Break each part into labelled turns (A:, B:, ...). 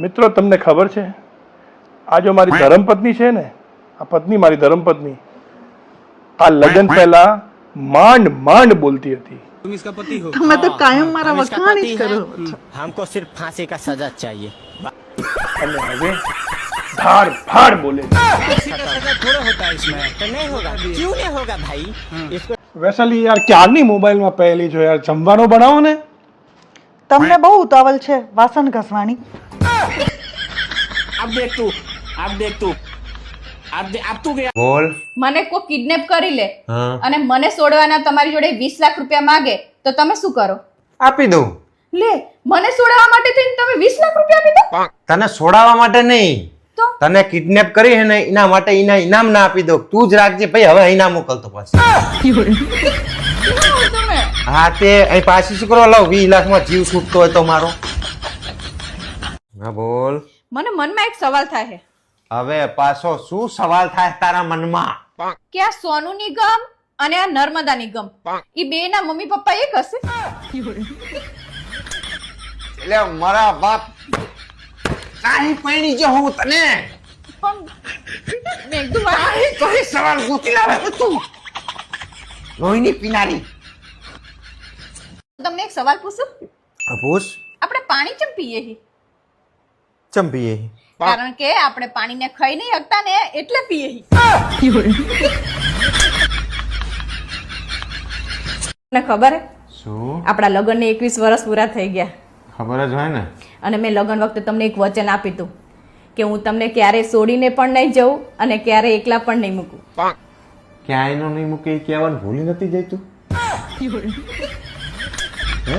A: મિત્રો તમને ખબર છે આ જો મારી ધર્મપત્ની છે ને, આ પત્ની મારી ધર્મપત્ની આ લગ્ન પહેલા માંડ માંડ બોલતી હતી.
B: तुम इसका पति हो.
C: તમે તો કાયમ મારા વખાણ જ કરો છો.
D: हमको सिर्फ फांसी का सजा चाहिए.
A: અને હવે ધાર ફાડ બોલે.
D: फांसी का सजा थोड़ा होता है इसमें. तो नहीं होगा. क्यों नहीं होगा भाई? इसको
E: વૈશાલી યાર ક્યારની મોબાઈલમાં પહેલી છો યાર, જમવાનું બનાવો ને.
C: તમને બહુ ઉતાવળ છે વાસણ ઘસવાની.
B: अब देख तू. अब तू गया.
F: બોલ.
G: મને કોઈ કિડનેપ કરી લે
F: હા.
G: અને મને છોડવાના તમારી જોડે 20 લાખ રૂપિયા માંગે તો તમે શું કરો?
F: આપી દઉં.
G: લે, મને છોડવા માટે થઈને તમે 20 લાખ રૂપિયા આપી દો?
F: તને છોડાવવા માટે નહીં,
G: તો
F: તને કિડનેપ કરી હે ને એના માટે એના ઇનામ ના આપી દઉં. તું જ રાખજે ભાઈ, હવે અહીં ના મોકલતો પાછી.
G: તમે
F: હા તે અહીં પાછી શું કરવા લાવ? 20 લાખમાં જીવ છૂટતો હોય તો મારો. હા બોલ.
G: મને મનમાં એક સવાલ થાય છે
F: હવે પાછો શું સવાલ થાય તારા મનમાં?
G: કે આ સોનુ નિગમ અને આ નર્મદા નિગમ ઈ બે ના મમ્મી પપ્પા એક હશે?
F: એટલે મારા બાપ કાઈ પૈણી જો હું તને
G: પણ મેં એકદમ
F: કોઈ સવાલ ગોતી લાવે તું લોહીની પીનારી.
G: તમને એક સવાલ પૂછું?
F: પૂછ.
G: આપણે પાણી ચમ પીએ છીએ?
F: ચંપીએ.
G: કારણ કે આપણે પાણીને ખાઈ નહીં શકતા ને એટલે પીએ છીએ. મને ખબર હે
F: શું?
G: આપણા લગ્નને 21 વર્ષ પૂરા થઈ ગયા
F: ખબર જ હોય ને.
G: અને મેં લગ્ન વખતે તમને એક વચન આપ્યું હતું કે હું તમને ક્યારેય છોડીને પણ નહીં જઉં અને ક્યારેય એકલા પણ નહીં મૂકું.
F: ક્યાંય નો નહીં મૂકે કહેવાનું ભૂલી નથી જાય તું. હે?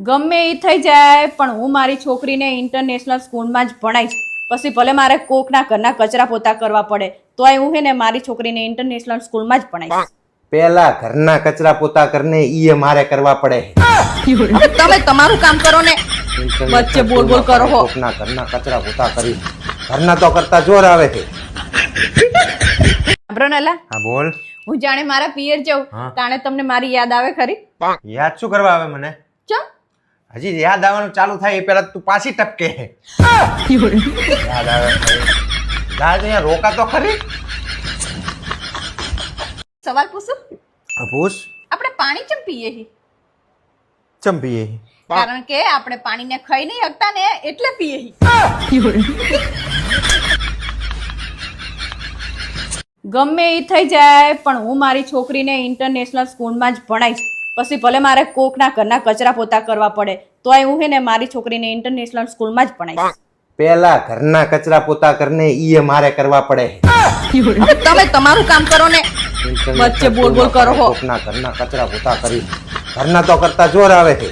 G: ગમે એ થઈ જાય પણ હું મારી છોકરીને ઇન્ટરનેશનલ સ્કૂલમાં જ ભણાઈશ. પછી ભલે મારે કોકના ઘરના કચરા પોતા કરવા પડે તોય હું હે ને મારી છોકરીને ઇન્ટરનેશનલ સ્કૂલમાં જ ભણાઈશ.
F: પેલા ઘરના કચરા પોતા કરને ઈએ મારે કરવા પડે.
G: હવે તમે તમારું કામ કરો ને વચ્ચે બોલ બોલ કરો હો.
F: કોકના ઘરના કચરા પોતા કરી ઘરના તો કરતા જોર આવે છે.
G: સાંભળો ને લા,
F: હા બોલ.
G: હું જાણે મારા પિયર જાઉં
F: હા.
G: તાણે તમને મારી યાદ આવે ખરી?
F: યાદ શું કરવા આવે મને?
G: ચમ
F: હજી યાદ આવવાનું ચાલુ થાય એ પેલા તું પાછી ટપકે. યાદ આવે જા અહીંયા રોકા તો ખરી.
G: સવાલ પૂછું?
F: પૂછ.
G: આપણે પાણી ચમ પીએ છીએ?
F: ચંપીએ.
G: કારણ કે આપણે પાણીને ખાઈ નહીં શકતા ને એટલે પીએ છીએ. ગમે એ થઈ જાય પણ હું મારી છોકરીને ઇન્ટરનેશનલ સ્કૂલમાં જ ભણાઈશ. પછી ભલે મારે કોકના ઘરના કચરા પોતા કરવા પડે તોય હું હે ને મારી છોકરીને ઇન્ટરનેશનલ સ્કૂલમાં જ ભણાઈશ.
F: પેલા ઘરના કચરા પોતા કરને ઈએ મારે કરવા પડે.
G: હવે તમે તમારું કામ કરો ને વચ્ચે બોલ બોલ કરો હો.
F: કોકના ઘરના કચરા પોતા કરી ઘરના તો કરતા જોર આવે છે.